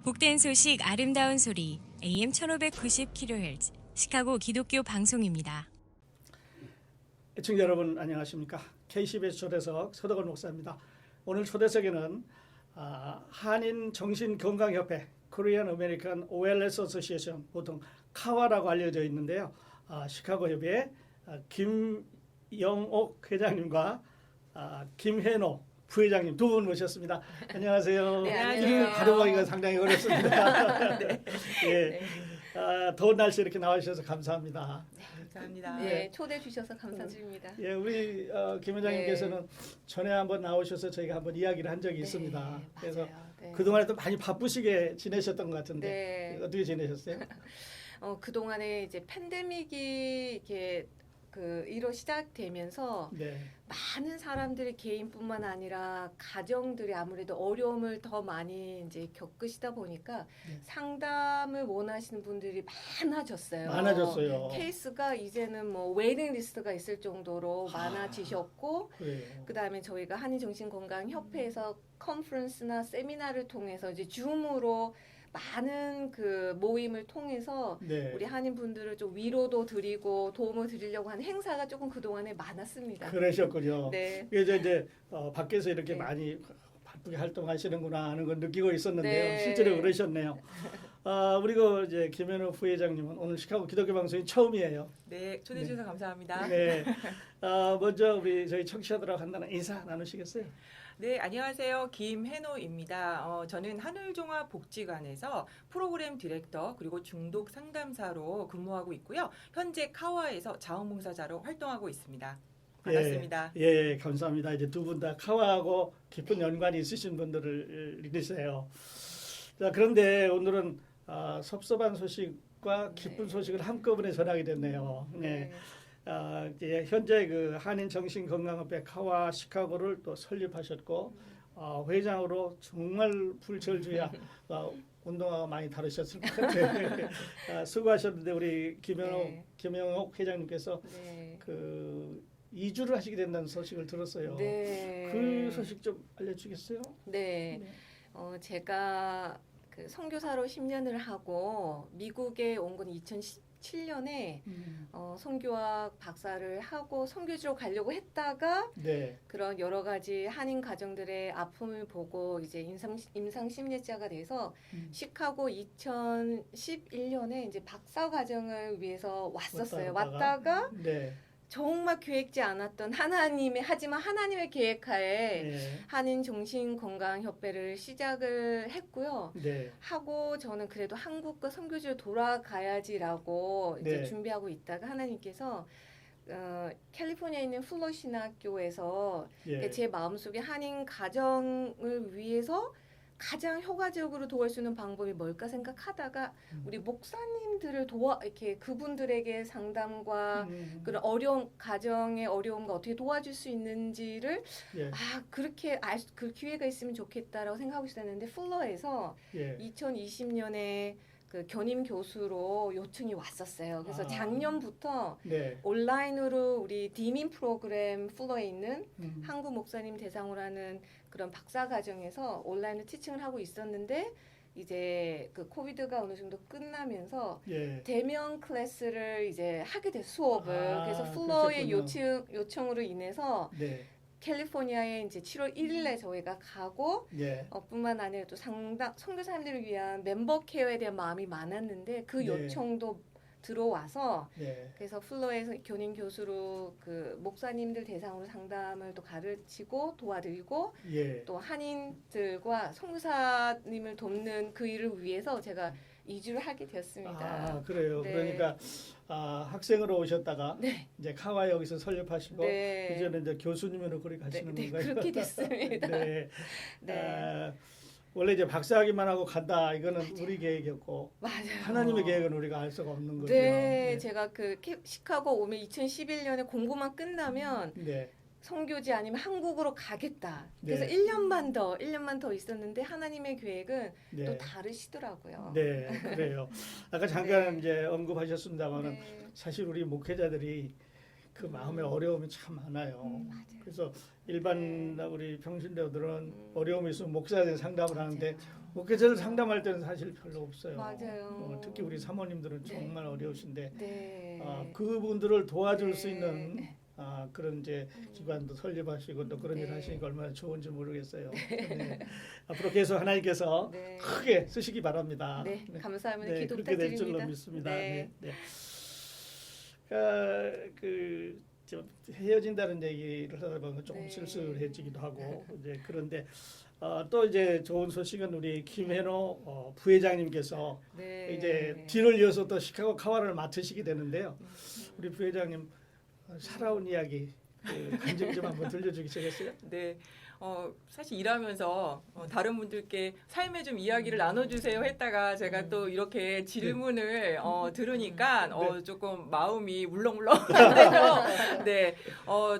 복된 소식 아름다운 소리 AM 1590kHz 시카고 기독교 방송입니다. 애청자 여러분 안녕하십니까? KCBS 초대석 서덕원 목사입니다. 오늘 초대석에는 한인 정신건강협회 Korean American OLS Association, 보통 카와라고 알려져 있는데요. 시카고 협의회 김영옥 회장님과 김혜노 부회장님 두 분 모셨습니다. 안녕하세요. 네, 이름을 안녕하세요. 발음하기가 상당히 어렵습니다. 네. 예. 더운 날씨 이렇게 나와주셔서 감사합니다. 감사합니다. 네, 초대해 주셔서 감사드립니다. 예, 우리 김 회장님께서는 전에 한번 나오셔서 저희가 한번 이야기를 한 적이 있습니다. 맞아요. 그래서 네. 그동안에도 많이 바쁘시게 지내셨던 것 같은데 네. 어떻게 지내셨어요? 그동안에 이제 팬데믹이 이렇게 그 1호 시작되면서 네, 많은 사람들이 개인뿐만 아니라 가정들이 아무래도 어려움을 더 많이 이제 겪으시다 보니까 네. 상담을 원하시는 분들이 많아졌어요. 많아졌어요. 케이스가 이제는 뭐 웨이팅 리스트가 있을 정도로 많아지셨고 그래요. 그다음에 저희가 한인정신건강협회에서 컨퍼런스나 세미나를 통해서 이제 줌으로 많은 그 모임을 통해서 네, 우리 한인 분들을 좀 위로도 드리고 도움을 드리려고 하는 행사가 조금 그동안에 많았습니다. 그러셨군요. 네. 그래서 이제 밖에서 이렇게 네. 많이 바쁘게 활동하시는구나 하는 걸 느끼고 있었는데요. 네. 실제로 그러셨네요. 우리가 이제 김현우 부회장님은 오늘 시카고 기독교 방송이 처음이에요. 네, 초대해 주셔서 감사합니다. 네. 먼저 우리 저희 청취자들하고 간단한 인사 나누시겠어요? 네, 안녕하세요. 김혜노입니다. 저는 한울종합복지관에서 프로그램 디렉터 그리고 중독 상담사로 근무하고 있고요. 현재 카와에서 자원봉사자로 활동하고 있습니다. 반갑습니다. 예, 감사합니다. 이제 두 분 다 카와하고 깊은 연관이 있으신 분들이세요. 자, 그런데 오늘은 섭섭한 소식과 기쁜 소식을 한꺼번에 전하게 됐네요. 네. 이제 현재 그 한인 정신건강협회 카와 시카고를 또 설립하셨고 회장으로 정말 불철주야 운동화가 많이 다루셨을 것 같아요. 수고하셨는데 우리 네. 김영옥 회장님께서 네. 그 이주를 하시게 된다는 소식을 들었어요. 네. 그 소식 좀 알려주겠어요? 네. 제가 그 선교사로 10년을 하고 미국에 온 건 2017년에 선교학 박사를 하고 선교지로 가려고 했다가 네, 그런 여러 가지 한인 가정들의 아픔을 보고 이제 임상 심리학자가 돼서 시카고 2011년에 이제 박사 과정을 위해서 왔었어요. 왔다가 네, 정말 계획지 않았던 하지만 하나님의 계획하에 네, 한인 정신건강협회를 시작을 했고요. 네, 하고 저는 그래도 한국과 선교지로 돌아가야지라고 이제 네. 준비하고 있다가 하나님께서 캘리포니아에 있는 플러 신학교에서 예, 제 마음속에 한인 가정을 위해서 가장 효과적으로 도울 수 있는 방법이 뭘까 생각하다가 우리 목사님들을 이렇게 그분들에게 상담과 그런 어려운 가정의 어려움과 어떻게 도와줄 수 있는지를 예, 그렇게 그 기회가 있으면 좋겠다라고 생각하고 있었는데 플러에서 예. 2020년에 그 견임 교수로 요청이 왔었어요. 그래서 작년부터 네, 온라인으로 우리 디민 프로그램 플러에 있는 음, 한국 목사님 대상으로 하는 그런 박사 과정에서 온라인으로 티칭을 하고 있었는데 이제 그 코비드가 어느 정도 끝나면서 예, 대면 클래스를 이제 하게 됐어요. 수업을. 그래서 플러의 그러셨군요. 요청으로 인해서 네, 캘리포니아에 이제 7월 1일에 저희가 가고 예, 뿐만 아니라 또 선교사님들을 위한 멤버 케어에 대한 마음이 많았는데 그 네. 요청도 들어와서 네, 그래서 플러에서 교님 교수로 그 목사님들 대상으로 상담을 또 가르치고 도와드리고 예. 또 한인들과 선교사님을 돕는 그 일을 위해서 제가 이주를 하게 되었습니다. 그래요. 네. 그러니까 학생으로 오셨다가 네. 이제 카와 여기서 설립하시고 네. 이제는 이제 교수님으로 거기 가시는 네, 건가요? 그렇게 됐습니다. 네. 네. 원래 이제 박사학위만 하고 간다 이거는 우리 계획이었고 맞아요. 하나님의 계획은 우리가 알 수가 없는 거죠. 네, 제가 그 시카고 오면 2011년에 공부만 끝나면 네. 선교지 아니면 한국으로 가겠다. 그래서 네. 1년만 더 있었는데 하나님의 계획은 네. 또 다르시더라고요. 네, 그래요. 아까 잠깐 네. 이제 언급하셨습니다만은 네. 사실 우리 목회자들이 그 마음의 어려움이 참 많아요. 맞아요. 그래서 일반 우리 평신도들은 어려움이 있으면 목사한테 상담을 하는데 목회자를 상담할 때는 사실 별로 없어요. 맞아요. 특히 우리 사모님들은 네. 정말 어려우신데 네. 그분들을 도와줄 네. 수 있는 그런 이제 기관도 설립하시고 또 그런 일 네. 하시니까 얼마나 좋은지 모르겠어요. 네. 앞으로 계속 하나님께서 네. 크게 쓰시기 바랍니다. 네, 감사합니다. 네, 기도 그렇게 될 줄로 부탁드립니다. 믿습니다. 네. 네. 좀 헤어진다는 얘기를 하다 보면 조금 네. 쓸쓸해지기도 하고 이제 그런데 또 이제 좋은 소식은 우리 김현호 부회장님께서 네. 이제 뒤를 이어서 또 시카고 카와를 맡으시게 되는데요. 우리 부회장님 살아온 이야기 간증 좀 한번 들려주시겠어요? 네. 사실 일하면서 다른 분들께 삶의 좀 이야기를 나눠주세요 했다가 제가 또 이렇게 질문을 들으니까 조금 마음이 물렁물렁한데요. 네.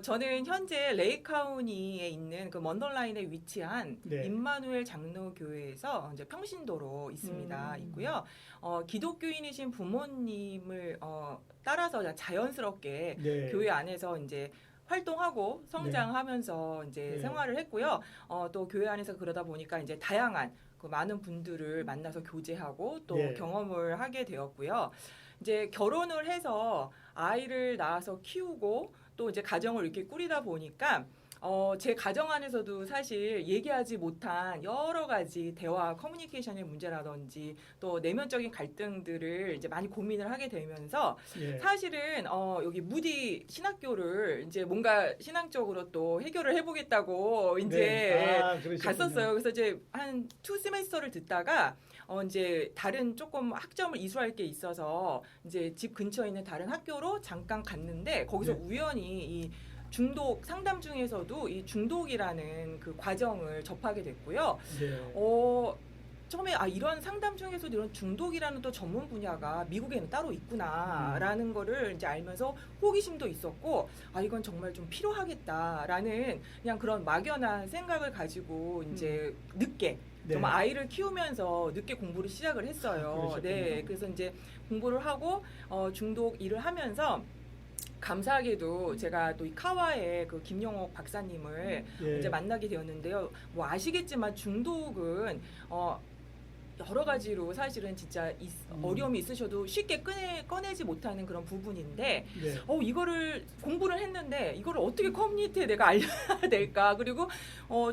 저는 현재 레이카우니에 있는 그 먼더라인에 위치한 네. 임마누엘 장로교회에서 이제 평신도로 있고요. 기독교인이신 부모님을 따라서 자연스럽게 네. 교회 안에서 이제 활동하고 성장하면서 이제 네. 생활을 했고요. 또 교회 안에서 그러다 보니까 이제 다양한 그 많은 분들을 만나서 교제하고 또 네. 경험을 하게 되었고요. 이제 결혼을 해서 아이를 낳아서 키우고 또 이제 가정을 이렇게 꾸리다 보니까 제 가정 안에서도 사실 얘기하지 못한 여러 가지 대화 커뮤니케이션의 문제라든지 또 내면적인 갈등들을 이제 많이 고민을 하게 되면서 예. 사실은 여기 무디 신학교를 이제 뭔가 신앙적으로 또 해결을 해보겠다고 이제 그러셨군요. 갔었어요. 그래서 이제 한 2세메스터를 듣다가 이제 다른 조금 학점을 이수할 게 있어서 이제 집 근처에 있는 다른 학교로 잠깐 갔는데 거기서 네. 우연히 이 중독 상담 중에서도 이 중독이라는 그 과정을 접하게 됐고요. 네. 처음에 이런 상담 중에서도 이런 중독이라는 또 전문 분야가 미국에는 따로 있구나라는 거를 이제 알면서 호기심도 있었고 이건 정말 좀 필요하겠다라는 그냥 그런 막연한 생각을 가지고 이제 늦게 네. 정말 아이를 키우면서 늦게 공부를 시작을 했어요. 그러셨군요. 네, 그래서 이제 공부를 하고 중독 일을 하면서 감사하게도 제가 또 이 카와의 그 김영옥 박사님을 예. 이제 만나게 되었는데요. 뭐 아시겠지만 중독은 여러 가지로 사실은 진짜 어려움이 있으셔도 쉽게 꺼내지 못하는 그런 부분인데 네. 이거를 공부를 했는데 이거를 어떻게 커뮤니티에 내가 알려야 될까? 그리고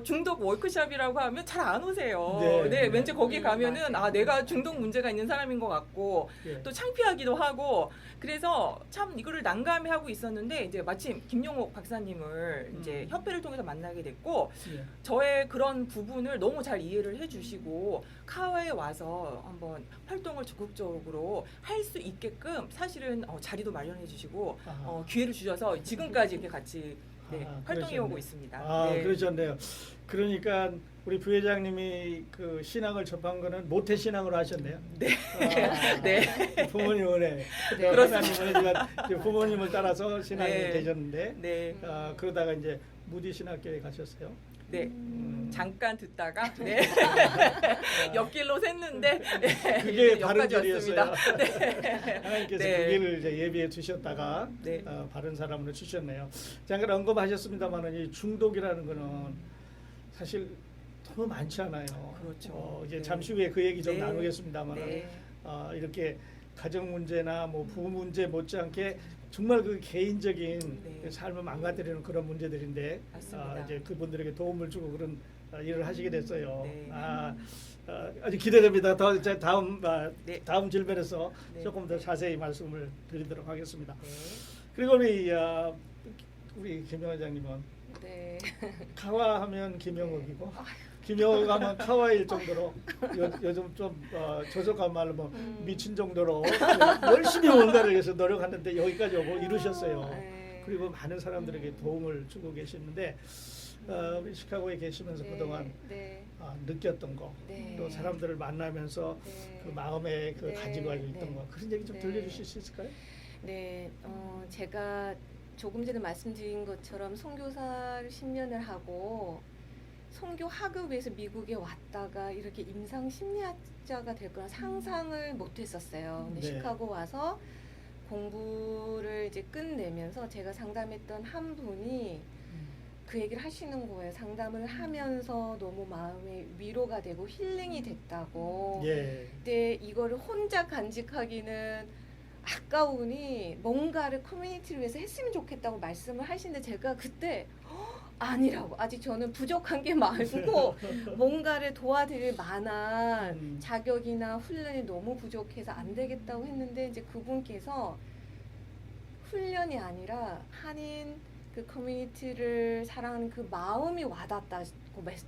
중독 워크숍이라고 하면 잘 안 오세요. 네. 네, 왠지 거기 가면은 맞아요. 내가 중독 문제가 있는 사람인 것 같고 예. 또 창피하기도 하고 그래서 참 이거를 난감해하고 있었는데 이제 마침 김용옥 박사님을 이제 협회를 통해서 만나게 됐고 예. 저의 그런 부분을 너무 잘 이해를 해주시고 카와에 와서 한번 활동을 적극적으로 할 수 있게끔 사실은 자리도 마련해 주시고 기회를 주셔서 지금까지 이렇게 같이 활동해 오고 있습니다. 네. 그러셨네요. 그러니까 우리 부회장님이 그 신앙을 접한 거는 모태 신앙으로 하셨네요. 네. 네. 부모님을 네. 그렇습니다. 부모님을 따라서 신앙이 네. 되셨는데 네. 그러다가 이제 무디 신학교에 가셨어요. 네. 잠깐 듣다가 옆길로 샜는데 그게 바른 여기까지 길이었어요. 왔습니다. 네. 하나님께서 네. 그 길을 이제 예비해 두셨다가 네. 바른 사람으로 주셨네요. 잠깐 언급하셨습니다만 이 중독이라는 거는 사실 너무 많지 않아요. 그렇죠. 이제 네. 잠시 후에 그 얘기 좀 네. 나누겠습니다만 네. 이렇게 가정 문제나 뭐 부부 문제 못지않게 정말 그 개인적인 네. 삶을 망가뜨리는 그런 문제들인데 맞습니다. 이제 그분들에게 도움을 주고 그런 일을 하시게 됐어요. 네. 아주 기대됩니다. 더 이제 네. 다음 질문에서 네. 조금 더 자세히 말씀을 드리도록 하겠습니다. 네. 그리고 우리 김 회장님은 네. 카와하면 김영옥이고 김영옥하면 카와일 정도로 요즘 좀 저속한 말로 뭐 미친 정도로 열심히 뭔가를 위해서 노력하는데 여기까지 오고 이루셨어요. 네. 그리고 많은 사람들에게 도움을 주고 계시는데 우리 시카고에 계시면서 그동안 느꼈던 거, 네. 또 사람들을 만나면서 네. 그 마음에 그 네. 가지고 있던 네. 거 그런 얘기 좀 네. 들려주실 수 있을까요? 네, 제가 조금 전에 말씀드린 것처럼 선교사를 10년을 하고 선교 학업에서 미국에 왔다가 이렇게 임상 심리학자가 될 거란 상상을 못했었어요. 근데 네. 시카고 와서 공부를 이제 끝내면서 제가 상담했던 한 분이 그 얘기를 하시는 거예요. 상담을 하면서 너무 마음에 위로가 되고 힐링이 됐다고. 예. 근데 이거를 혼자 간직하기는 아까우니 뭔가를 커뮤니티를 위해서 했으면 좋겠다고 말씀을 하시는데 제가 그때 아니라고. 아직 저는 부족한 게 많고 뭔가를 도와드릴 만한 자격이나 훈련이 너무 부족해서 안 되겠다고 했는데 이제 그분께서 훈련이 아니라 한인 그 커뮤니티를 사랑하는 그 마음이 와닿다고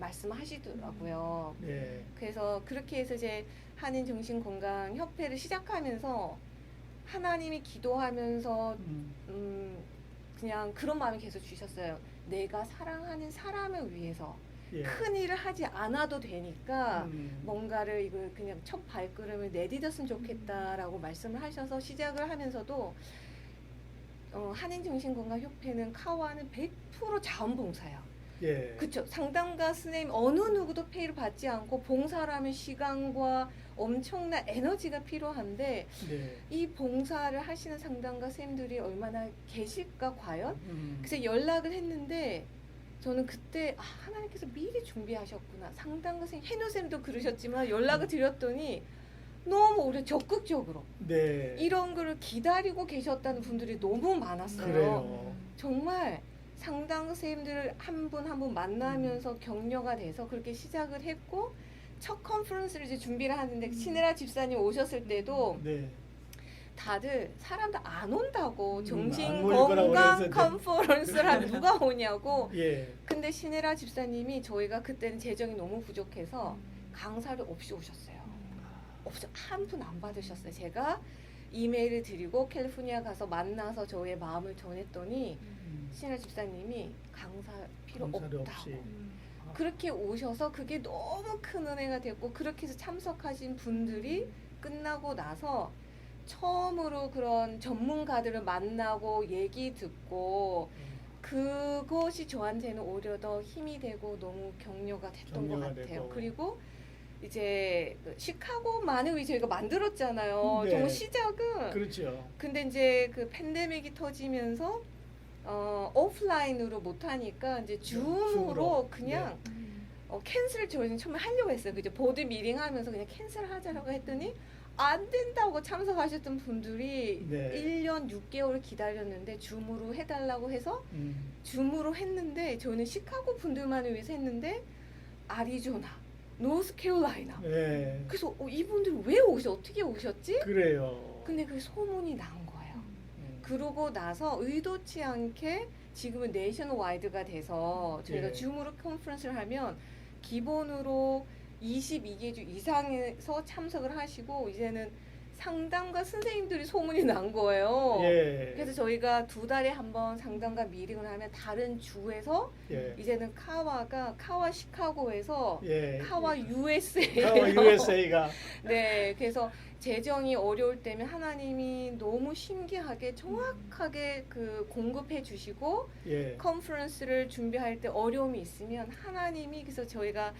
말씀하시더라고요. 예. 그래서 그렇게 해서 이제 한인 정신건강협회를 시작하면서 하나님이 기도하면서 그냥 그런 마음이 계속 주셨어요. 내가 사랑하는 사람을 위해서 예. 큰 일을 하지 않아도 되니까 음. 뭔가를 이걸 그냥 첫 발걸음을 내디뎠으면 좋겠다라고 말씀을 하셔서 시작을 하면서도 한인정신건강협회는 카와는 100% 자원봉사예요. 예. 그렇죠. 상담가 선생님 어느 누구도 페이를 받지 않고 봉사라면 시간과 엄청난 에너지가 필요한데 네. 이 봉사를 하시는 상담가 선생님들이 얼마나 계실까 과연? 음. 그래서 연락을 했는데 저는 그때 하나님께서 미리 준비하셨구나. 상담가 선생님, 해노 쌤도 그러셨지만 연락을 드렸더니 너무 오래 적극적으로 네. 이런 거를 기다리고 계셨다는 분들이 너무 많았어요. 그래요. 정말 상담 선생님들 한 분 한 분 만나면서 격려가 돼서 그렇게 시작을 했고 첫 컨퍼런스를 이제 준비를 하는데 신혜라 집사님 오셨을 때도 네. 다들 사람들 안 온다고 안 모일 거라고 정신건강 그랬었는데. 컨퍼런스를 하면 누가 오냐고. 예. 근데 신혜라 집사님이 저희가 그때는 재정이 너무 부족해서 강사를 없이 오셨어요. 없어 한 분 안 받으셨어요. 제가 이메일을 드리고 캘리포니아 가서 만나서 저의 마음을 전했더니 신혜라 집사님이 강사 필요 강사를 없다고. 없이. 그렇게 오셔서 그게 너무 큰 은혜가 됐고 그렇게 해서 참석하신 분들이 끝나고 나서 처음으로 그런 전문가들을 만나고 얘기 듣고 그것이 저한테는 오히려 더 힘이 되고 너무 격려가 됐던 것 격려가 같아요. 되고. 그리고 이제 그 시카고만을 위해 저희가 만들었잖아요. 네. 정말 시작은. 그렇죠. 근데 이제 그 팬데믹이 터지면서 오프라인으로 못 하니까 이제 줌으로 줌으로. 그냥 캔슬을 저희는 처음에 하려고 했어요. 그죠? 보드 미팅 하면서 그냥 캔슬하자라고 했더니 안 된다고 참석하셨던 분들이 네. 1년 6개월 기다렸는데 줌으로 해달라고 해서 줌으로 했는데 저는 시카고 분들만을 위해서 했는데 아리조나, 노스캐롤라이나 예. 그래서 이분들 왜 어떻게 오셨지? 그래요. 근데 그 소문이 난 거예요. 그러고 나서 의도치 않게 지금은 네이션 와이드가 돼서 저희가 예. 줌으로 컨퍼런스를 하면 기본으로 22개 주 이상에서 참석을 하시고 이제는 상담가 선생님들이 소문이 난 거예요. 예. 그래서 저희가 2달에 한 번 상담가 미팅을 하면 다른 주에서 예. 이제는 카와 시카고에서 예. 카와 USA 카와 USA가 네, 그래서 재정이 어려울 때면 하나님이 너무 신기하게 정확하게 그 공급해 주시고 예. 컨퍼런스를 준비할 때 어려움이 있으면 하나님이 그래서 저희가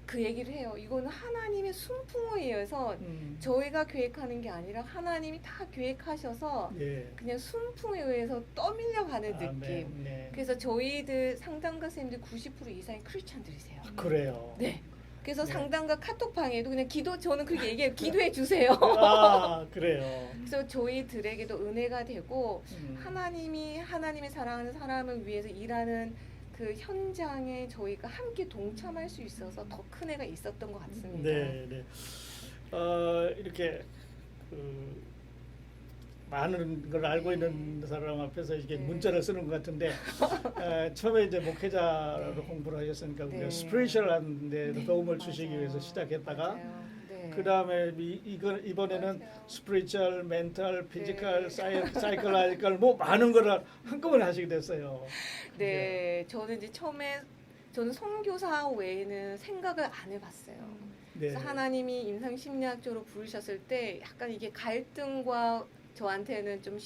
그 얘기를 해요. 이거는 하나님의 순풍에 의해서 저희가 계획하는 게 아니라 하나님이 다 계획하셔서 예. 그냥 순풍에 의해서 떠밀려가는 느낌. 네. 그래서 저희들 상담가 선생님들 90% 이상이 크리스찬들이세요. 그래요. 네. 그래서 네. 상담가 카톡방에도 그냥 저는 그렇게 얘기해요. 기도해 주세요. 아, 그래요. 그래서 저희들에게도 은혜가 되고 음. 하나님의 사랑하는 사람을 위해서 일하는 그 현장에 저희가 함께 동참할 수 있어서 더 큰 애가 있었던 것 같습니다. 네, 네. 이렇게 그 많은 걸 알고 있는 사람 앞에서 이게 네. 문자를 쓰는 것 같은데 처음에 이제 목회자로 네. 공부를 하셨으니까 네. 우리가 스피리추얼한 데 네, 도움을 주시기 맞아요. 위해서 시작했다가 맞아요. 네. 그 다음에 이번에는 맞아요. 스피리추얼, 멘탈, 피지컬, 네. 사이클라이컬 뭐 많은 거를 한꺼번에 하시게 됐어요. 네, 저는 이제 처음에 저는 선교사 외에는 생각을 안 해봤어요. 네. 그래서 하나님이 임상심리학적으로 부르셨을 때 약간 이게 갈등과 저한테는 좀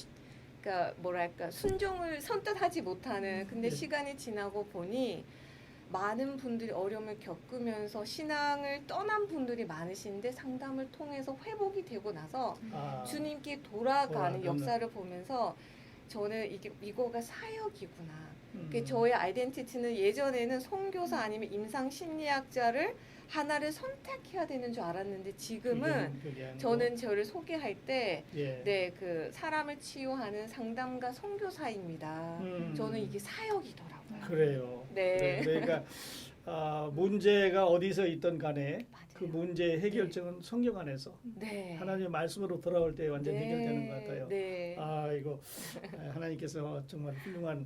그러니까 뭐랄까 순종을 선뜻 하지 못하는 근데 네. 시간이 지나고 보니 많은 분들이 어려움을 겪으면서 신앙을 떠난 분들이 많으신데 상담을 통해서 회복이 되고 나서 아, 주님께 돌아가는 돌아가는. 역사를 보면서 저는 이거가 사역이구나. 저의 아이덴티티는 예전에는 선교사 아니면 임상 심리학자를 하나를 선택해야 되는 줄 알았는데 지금은 그게 아니고. 저는 저를 소개할 때 예. 네, 그 사람을 치유하는 상담가 선교사입니다. 저는 이게 사역이더라고요. 그래요. 네. 그러니까 문제가 어디서 있든 간에 맞아요. 그 문제의 해결점은 성경 안에서 네. 하나님의 말씀으로 돌아올 때 완전 네. 해결되는 것 같아요. 네. 이거 하나님께서 정말 훌륭한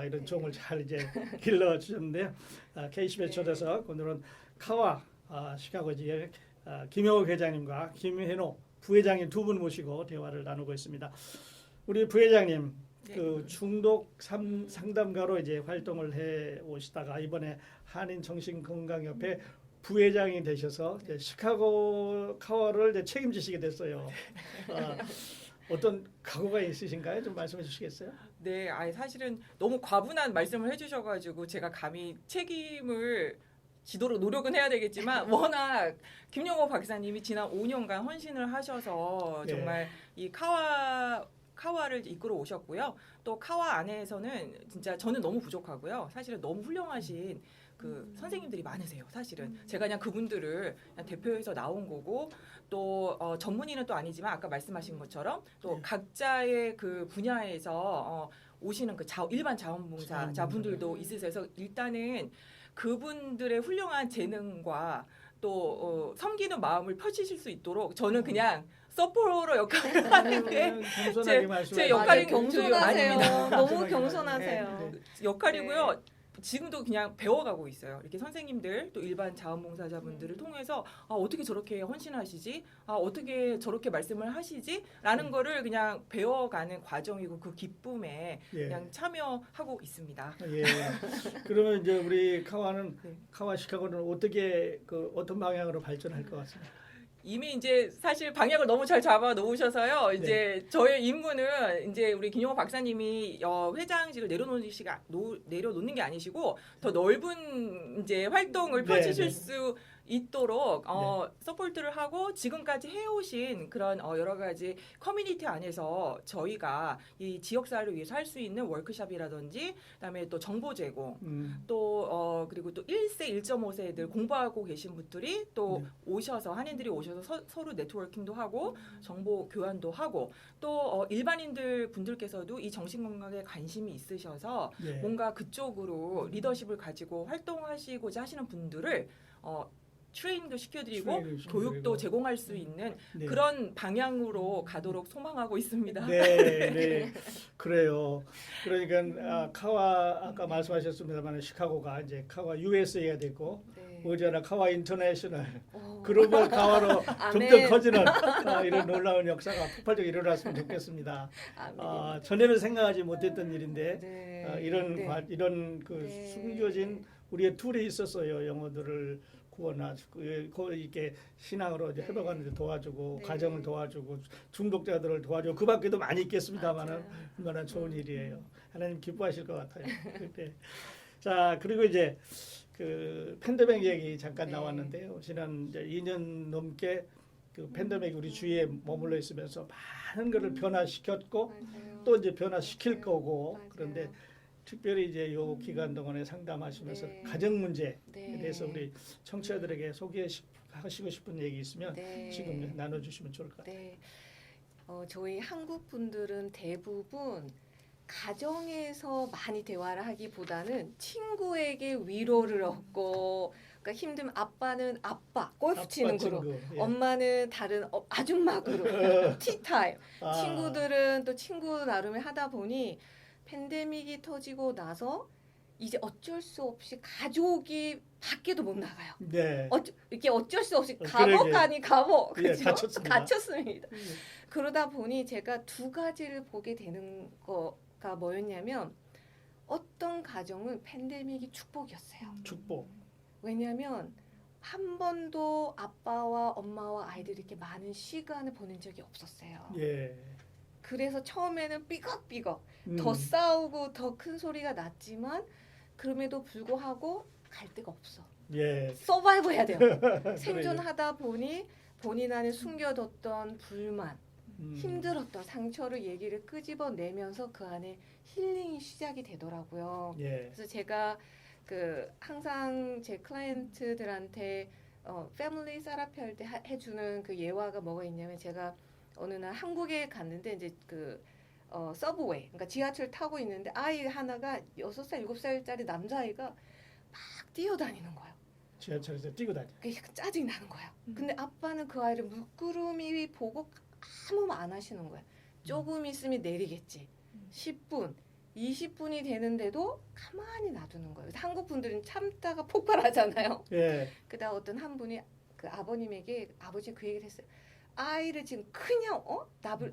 이런 종을 잘 이제 길러 주셨는데요. K10의 초대석 오늘은 카와 시카고 지역 김영호 회장님과 김현호 부회장님 두 분 모시고 대화를 나누고 있습니다. 우리 부회장님 네. 그 중독 상담가로 이제 활동을 해 오시다가 이번에 한인 정신건강협회 부회장이 되셔서 이제 시카고 카와를 이제 책임지시게 됐어요. 어떤 각오가 있으신가요? 좀 말씀해 주시겠어요? 네, 사실은 너무 과분한 말씀을 해주셔가지고 제가 감히 책임을 지도록 노력은 해야 되겠지만 워낙 김영호 박사님이 지난 5년간 헌신을 하셔서 네. 정말 이 카와를 이끌어 오셨고요. 또 카와 안에서는 진짜 저는 너무 부족하고요. 사실은 너무 훌륭하신 그 선생님들이 많으세요. 사실은 제가 그냥 그분들을 그냥 대표해서 나온 거고 또 전문의는 또 아니지만 아까 말씀하신 것처럼 또 네. 각자의 그 분야에서 오시는 그 일반 자원봉사자분들도 있으세요. 그래서 일단은 그분들의 훌륭한 재능과 또 섬기는 마음을 펼치실 수 있도록 저는 그냥 서포러 역할을 하는데 제 역할이 겸손하세요. 아닙니다. 너무 겸손하세요. 네. 역할이고요. 지금도 그냥 배워가고 있어요. 이렇게 선생님들 또 일반 자원봉사자분들을 통해서 어떻게 저렇게 헌신하시지? 어떻게 저렇게 말씀을 하시지? 라는 거를 그냥 배워가는 과정이고 그 기쁨에 예. 그냥 참여하고 있습니다. 예. 그러면 이제 우리 카와는 네. 카와 시카고는 어떻게 어떤 방향으로 발전할 것 같습니다. 이미 이제 사실 방향을 너무 잘 잡아 놓으셔서요. 네. 이제 저의 임무는 이제 우리 김용호 박사님이 회장직을 내려놓는 게 아니시고 더 넓은 이제 활동을 네, 펼치실 네. 수 있도록 서포트를 하고 지금까지 해오신 그런 여러 가지 커뮤니티 안에서 저희가 이 지역사회를 위해서 할 수 있는 워크숍이라든지 그다음에 또 정보 제공 또 그리고 또 1세 1.5세들 공부하고 계신 분들이 또 네. 오셔서 한인들이 오셔서 서로 네트워킹도 하고 정보 교환도 하고 또 일반인들 분들께서도 이 정신건강에 관심이 있으셔서 네. 뭔가 그쪽으로 리더십을 가지고 활동하시고자 하시는 분들을 트레이닝도 시켜드리고 트레이닝 시켜드리고. 교육도 제공할 수 있는 네. 그런 방향으로 가도록 소망하고 있습니다. 네, 네, 그래요. 그러니까 카와 아까 말씀하셨습니다만 시카고가 이제 카와 USA가 됐고 네. 어제나 카와 인터내셔널 오. 글로벌 카와로 아멘. 점점 커지는 이런 놀라운 역사가 폭발적으로 일어났으면 좋겠습니다. 아멘. 전에는 생각하지 못했던 일인데 네. 이런 네. 이런 그 네. 숨겨진 우리의 툴이 있었어요. 영혼들을 구원하고 이렇게 신앙으로 이제 회복하는 데 도와주고 네. 가정을 도와주고 중독자들을 도와주고 그 밖에도 많이 있겠습니다만은 맞아요. 얼마나 좋은 일이에요. 하나님 기뻐하실 것 같아요. 그때 자 그리고 이제 그 팬데믹 얘기 잠깐 네. 나왔는데요. 지난 이제 2년 넘게 그 팬데믹 우리 주위에 머물러 있으면서 많은 것을 변화시켰고 맞아요. 또 이제 변화시킬 맞아요. 거고 맞아요. 그런데 특별히 이제 요 기간 동안에 상담하시면서 네. 가정 문제에 네. 대해서 우리 청취자들에게 소개하시고 싶은 얘기 있으면 네. 지금 나눠주시면 좋을 것 같아요. 네. 저희 한국 분들은 대부분 가정에서 많이 대화를 하기보다는 친구에게 위로를 얻고 그러니까 힘들면 아빠는 아빠 골프 치는 그룹 친구, 예. 엄마는 다른 아줌마 그룹 티타임 아, 친구들은 또 친구 나름을 하다 보니 팬데믹이 터지고 나서 이제 어쩔 수 없이 가족이 밖에도 못 나가요. 네. 이렇게 어쩔 수 없이 그러게. 감옥 예, 그렇죠? 갇혔습니다. 갇혔습니다. 그러다 보니 제가 두 가지를 보게 되는 거가 뭐였냐면 어떤 가정은 팬데믹이 축복이었어요. 축복. 왜냐하면 한 번도 아빠와 엄마와 아이들이 이렇게 많은 시간을 보낸 적이 없었어요. 예. 그래서 처음에는 삐걱삐걱 음. 더 싸우고 더 큰 소리가 났지만 그럼에도 불구하고 갈 데가 없어. 예. 서바이브 해야 돼요. 생존하다 보니 본인 안에 숨겨뒀던 불만, 힘들었던 상처를 얘기를 끄집어내면서 그 안에 힐링이 시작이 되더라고요. 예. 그래서 제가 그 항상 제 클라이언트들한테 패밀리 세라피 할 때 해주는 그 예화가 뭐가 있냐면 제가 어느 날 한국에 갔는데 이제 그 서브웨이, 그러니까 지하철 타고 있는데 아이 하나가 6살, 7살짜리 남자아이가 막 뛰어다니는 거예요. 지하철에서 뛰고 다녀. 그게 약간 짜증이 나는 거야. 근데 아빠는 그 아이를 물끄러미 보고 아무 말 안 하시는 거야. 조금 있으면 내리겠지. 10분, 20분이 되는데도 가만히 놔두는 거예요. 한국 분들은 참다가 폭발하잖아요. 예. 그다음 어떤 한 분이 그 아버님에게 아버지 그 얘기를 했어요. 아이를 지금 그냥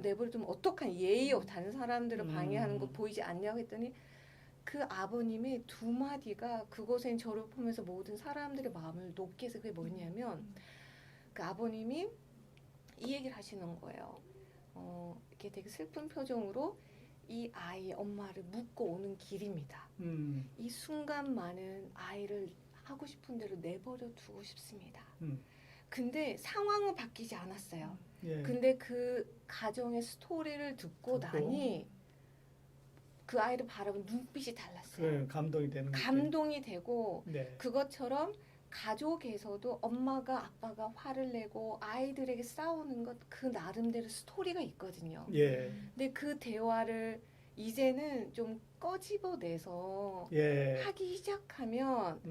내버려두면 어떡한 예의요. 다른 사람들을 방해하는 거 보이지 않냐고 했더니 그 아버님의 두 마디가 그곳엔 저를 보면서 모든 사람들의 마음을 녹게 해서 그게 뭐냐면 그 아버님이 이 얘기를 하시는 거예요. 이렇게 되게 슬픈 표정으로 이 아이 엄마를 묻고 오는 길입니다. 이 순간만은 아이를 하고 싶은 대로 내버려 두고 싶습니다. 근데 상황은 바뀌지 않았어요. 예. 근데 그 가정의 스토리를 듣고 나니 그 아이를 바라보는 눈빛이 달랐어요. 그 감동이 되는 거죠. 감동이 되고 네. 그것처럼 가족에서도 엄마가 아빠가 화를 내고 아이들에게 싸우는 것 그 나름대로 스토리가 있거든요. 예. 근데 그 대화를 이제는 좀 꺼집어내서 예. 하기 시작하면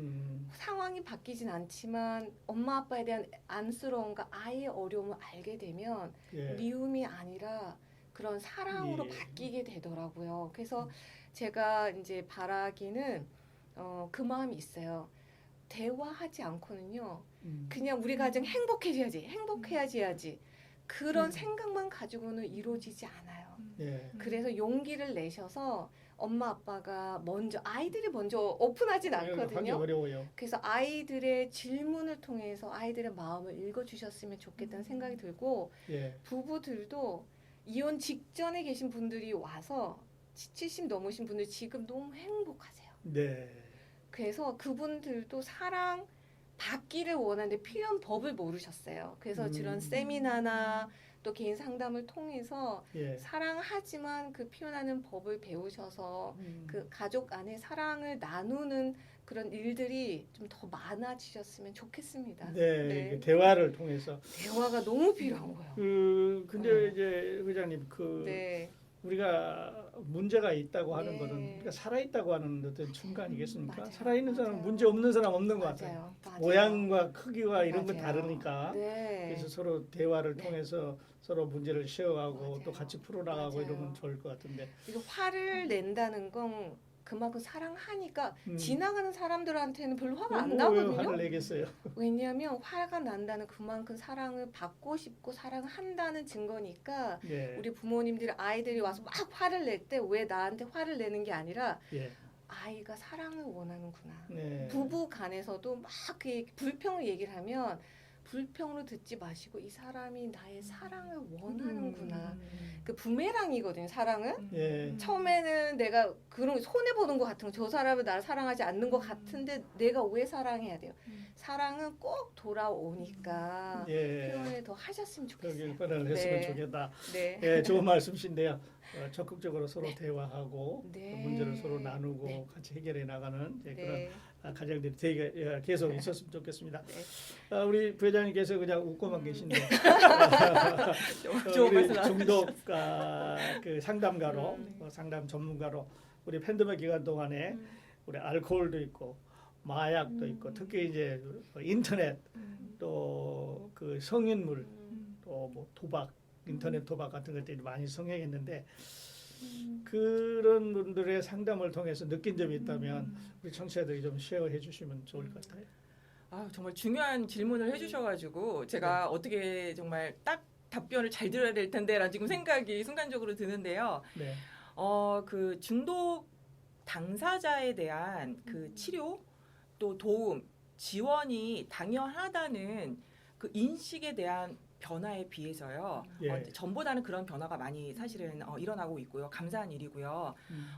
상황이 바뀌진 않지만 엄마 아빠에 대한 안쓰러움과 아이의 어려움을 알게 되면 예. 미움이 아니라 그런 사랑으로 예. 바뀌게 되더라고요. 그래서 제가 이제 바라기는 그 마음이 있어요. 대화하지 않고는요. 그냥 우리 가정 행복해야지 해야지. 그런 생각만 가지고는 이루어지지 않아요. 예. 그래서 용기를 내셔서 엄마 아빠가 먼저 아이들이 먼저 오픈하진 하기 않거든요. 어려워요. 그래서 아이들의 질문을 통해서 아이들의 마음을 읽어주셨으면 좋겠다는 생각이 들고 예. 부부들도 이혼 직전에 계신 분들이 와서 70 넘으신 분들 지금 너무 행복하세요. 네. 그래서 그분들도 사랑 받기를 원하는데 필요한 법을 모르셨어요. 그래서 저런 세미나나 또 개인 상담을 통해서 예. 사랑하지만 그 표현하는 법을 배우셔서 그 가족 안에 사랑을 나누는 그런 일들이 좀 더 많아지셨으면 좋겠습니다. 네. 네. 그 대화를 통해서. 대화가 너무 필요한 거예요. 근데 네. 이제 회장님 네. 우리가 문제가 있다고 하는 네. 거는 우리가 살아 있다고 하는 어떤 충간이겠습니까? 맞아요. 살아 있는 사람 맞아요. 문제 없는 사람 없는 것 같아요. 맞아요. 모양과 크기와 이런 건 맞아요. 다르니까. 네. 그래서 서로 대화를 네. 통해서 서로 문제를 쉐어하고 맞아요. 또 같이 풀어나가고 맞아요. 이러면 좋을 것 같은데. 이거 화를 낸다는 건 그만큼 사랑하니까 지나가는 사람들한테는 별로 화가 안 왜 나거든요. 화를 내겠어요? 왜냐하면 화가 난다는 그만큼 사랑을 받고 싶고 사랑한다는 증거니까 예. 우리 부모님들이 아이들이 와서 막 화를 낼 때 왜 나한테 화를 내는 게 아니라 예. 아이가 사랑을 원하는구나. 네. 부부 간에서도 막 그 불평을 얘기를 하면 불평으로 듣지 마시고 이 사람이 나의 사랑을 원하는구나. 그 부메랑이거든요. 사랑은. 예. 처음에는 내가 그런 손해 보는 것 같은 거, 저 사람을 나를 사랑하지 않는 것 같은데 내가 왜 사랑해야 돼요? 사랑은 꼭 돌아오니까 예. 표현을 더 하셨으면 좋겠어요. 그러길 표현을 했으면 네. 좋겠다. 네. 예, 좋은 말씀이신데요. 적극적으로 서로 대화하고 네. 또 문제를 서로 나누고 네. 같이 해결해 나가는 이제 그런 네. 가정들이 되게 계속 있었으면 좋겠습니다. 네. 우리 부회장님께서 그냥 웃고만 계신데 좋은 우리 말씀 중독 그 상담가로 네. 상담 전문가로 우리 팬데믹 기간 동안에 우리 알코올도 있고 마약도 있고 특히 이제 인터넷 또 그 성인물 또 뭐 도박 인터넷 도박 같은 것들이 많이 성행했는데 그런 분들의 상담을 통해서 느낀 점이 있다면 우리 청취자들이 좀 쉐어해 주시면 좋을 것 같아요. 정말 중요한 질문을 해주셔가지고 제가 어떻게 정말 딱 답변을 잘 들어야 될 텐데라는 지금 생각이 순간적으로 드는데요. 네. 그 중독 당사자에 대한 그 치료 또 도움 지원이 당연하다는 그 인식에 대한 변화에 비해서요. 예. 전보다는 그런 변화가 많이 사실은 일어나고 있고요. 감사한 일이고요. 음.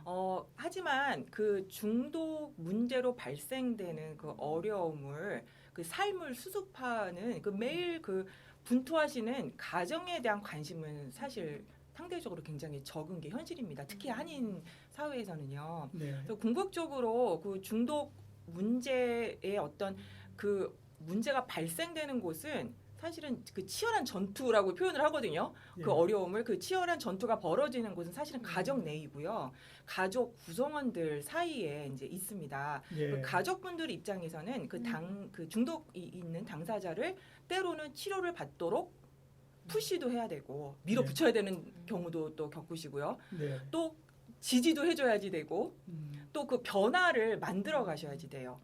하지만 그 중독 문제로 발생되는 그 어려움을 그 삶을 수습하는 그 매일 그 분투하시는 가정에 대한 관심은 사실 상대적으로 굉장히 적은 게 현실입니다. 특히 한인 사회에서는요. 네. 그래서 궁극적으로 그 중독 문제의 어떤 그 문제가 발생되는 곳은 사실은 그 치열한 전투라고 표현을 하거든요. 예. 그 어려움을 그 치열한 전투가 벌어지는 곳은 사실은 가정 내이고요. 가족 구성원들 사이에 이제 있습니다. 예. 그 가족분들 입장에서는 그 중독이 있는 당사자를 때로는 치료를 받도록 푸시도 해야 되고 밀어붙여야 되는 경우도 또 겪으시고요. 네. 또 지지도 해줘야지 되고 음. 또 그 변화를 만들어 가셔야지 돼요.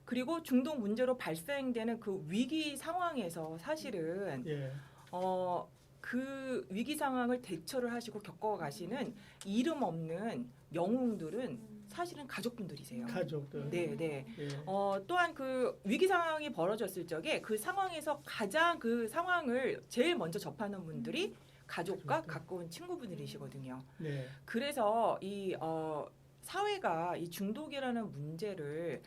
그리고 중독 문제로 발생되는 그 위기 상황에서 사실은 예. 그 위기 상황을 대처를 하시고 겪어가시는 이름 없는 영웅들은 사실은 가족분들이세요. 가족들. 네, 네. 예. 또한 그 위기 상황이 벌어졌을 적에 그 상황에서 가장 그 상황을 제일 먼저 접하는 분들이 가족과 가족들. 가까운 친구분들이시거든요. 네. 그래서 이 사회가 이 중독이라는 문제를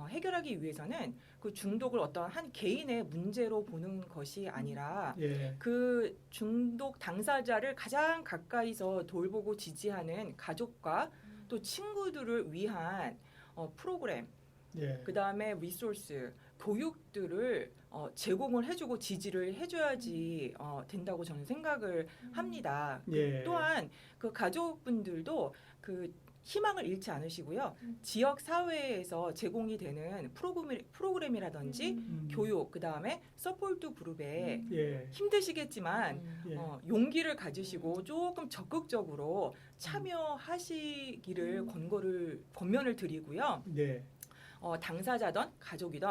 해결하기 위해서는 그 중독을 어떤 한 개인의 문제로 보는 것이 아니라 예. 그 중독 당사자를 가장 가까이서 돌보고 지지하는 가족과 또 친구들을 위한 프로그램, 예. 그 다음에 리소스, 교육들을 제공을 해주고 지지를 해줘야지 된다고 저는 생각을 합니다. 예. 또한 그 가족분들도 그 희망을 잃지 않으시고요. 지역 사회에서 제공이 되는 프로그램이라든지 음. 교육, 그 다음에 서포트 그룹에 예. 힘드시겠지만 예. 용기를 가지시고 조금 적극적으로 참여하시기를 권면을 드리고요. 네. 당사자든 가족이든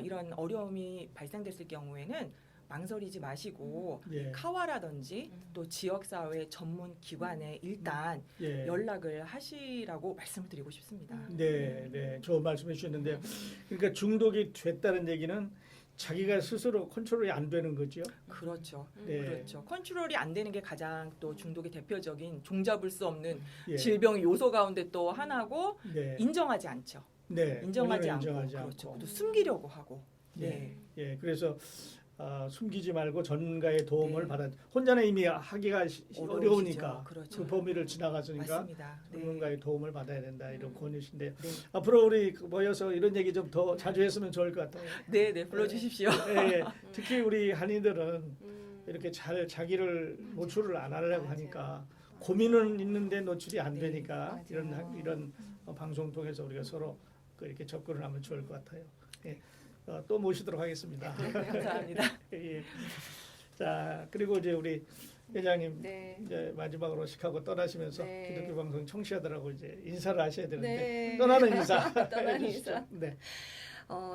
이런 어려움이 발생됐을 경우에는 망설이지 마시고 예. 카와라든지 또 지역사회 전문 기관에 일단 예. 연락을 하시라고 말씀을 드리고 싶습니다. 네, 네, 좋은 말씀해 주셨는데, 그러니까 중독이 됐다는 얘기는 자기가 스스로 컨트롤이 안 되는 거죠. 그렇죠. 네. 그렇죠. 컨트롤이 안 되는 게 가장 또 중독의 대표적인 종잡을 수 없는 예. 질병 요소 가운데 또 하나고 네, 인정하지 않죠. 네, 인정하지 본인은 않고 인정하지 그렇죠. 않고. 또 숨기려고 하고. 예. 네. 예, 그래서 숨기지 말고 전문가의 도움을 네. 받아. 혼자는 이미 하기가 어려우니까 그렇죠. 그 범위를 지나갔으니까 맞습니다. 네. 전문가의 도움을 받아야 된다 이런 권유신데 네. 앞으로 우리 모여서 이런 얘기 좀 더 자주 했으면 좋을 것 같아요. 네, 네, 불러주십시오. 예, 특히 우리 한인들은 이렇게 잘 자기를 노출을 안 하려고 맞아요. 하니까 고민은 있는데 노출이 안 네, 되니까 맞아요. 이런 방송 통해서 우리가 서로 이렇게 접근을 하면 좋을 것 같아요. 예. 또 모시도록 하겠습니다. 감사합니다. 예. 자, 그리고 이제 우리 회장님 네. 이제 마지막으로 시카고 떠나시면서 네. 기독교 방송 청취자들하고 이제 인사를 하셔야 되는데 네. 떠나는 인사 떠나는 해주시죠. 인사. 네.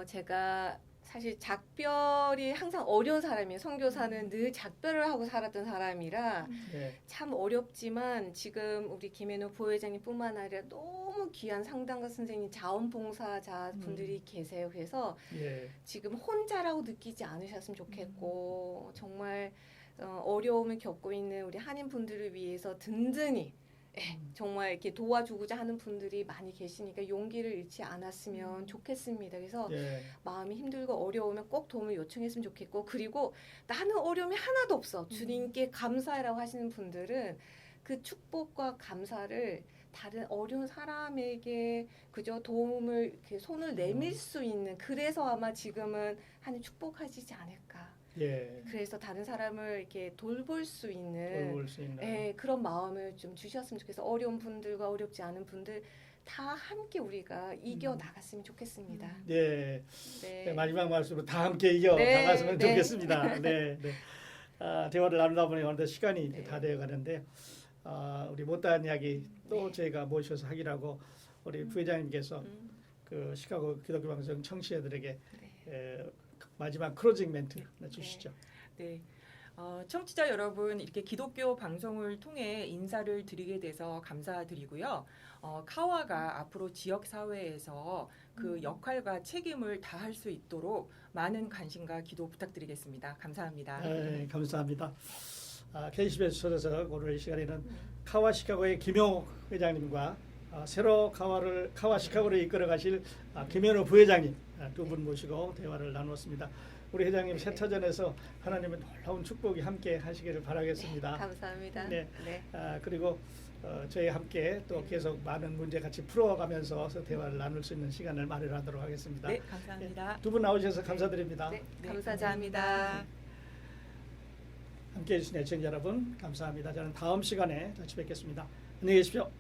제가 사실 작별이 항상 어려운 사람이에요. 선교사는 늘 작별을 하고 살았던 사람이라 네. 참 어렵지만 지금 우리 김혜노 부회장님뿐만 아니라 너무 귀한 상담가 선생님, 자원봉사자 분들이 계세요. 그래서 예. 지금 혼자라고 느끼지 않으셨으면 좋겠고 정말 어려움을 겪고 있는 우리 한인 분들을 위해서 든든히 정말 이렇게 도와주고자 하는 분들이 많이 계시니까 용기를 잃지 않았으면 좋겠습니다. 그래서 예. 마음이 힘들고 어려우면 꼭 도움을 요청했으면 좋겠고, 그리고 나는 어려움이 하나도 없어 주님께 감사해라고 하시는 분들은 그 축복과 감사를 다른 어려운 사람에게 그저 도움을 이렇게 손을 내밀 수 있는, 그래서 아마 지금은 하나님 축복하시지 않을까. 예. 그래서 다른 사람을 이렇게 돌볼 수 있는 돌볼 수 있는. 그런 마음을 좀 주셨으면 좋겠어. 어려운 분들과 어렵지 않은 분들 다 함께 우리가 이겨 나갔으면 좋겠습니다. 예. 네. 네, 마지막 말씀으로 다 함께 이겨 네, 나갔으면 네. 좋겠습니다. 네, 네. 대화를 나누다 보니 어느덧 시간이 이제 네. 다 되어 가는데 우리 못다한 이야기 또 저희가 모셔서 하기라고 우리 부회장님께서 그 시카고 기독교 방송 청취자들에게 마지막 클로징 멘트 주시죠. 네. 청취자 여러분, 이렇게 기독교 방송을 통해 인사를 드리게 돼서 감사드리고요. 카와가 앞으로 지역 사회에서 그 역할과 책임을 다할 수 있도록 많은 관심과 기도 부탁드리겠습니다. 감사합니다. 네, 감사합니다. KCBS 초대석 오늘 이 시간에는 카와 시카고의 김용옥 회장님과 새로 카와 시카고를 이끌어 가실 김현우 부회장님 두 분 모시고 대화를 나누었습니다. 우리 회장님 세터전에서 하나님의 놀라운 축복이 함께 하시기를 바라겠습니다. 감사합니다. 네. 네. 그리고 저희 함께 또 계속 많은 문제 같이 풀어가면서 대화를 나눌 수 있는 시간을 마련하도록 하겠습니다. 네, 감사합니다. 두 분 나오셔서 감사드립니다. 네, 네, 감사합니다. 함께해 주신 애청자 여러분 감사합니다. 저는 다음 시간에 다시 뵙겠습니다. 안녕히 계십시오.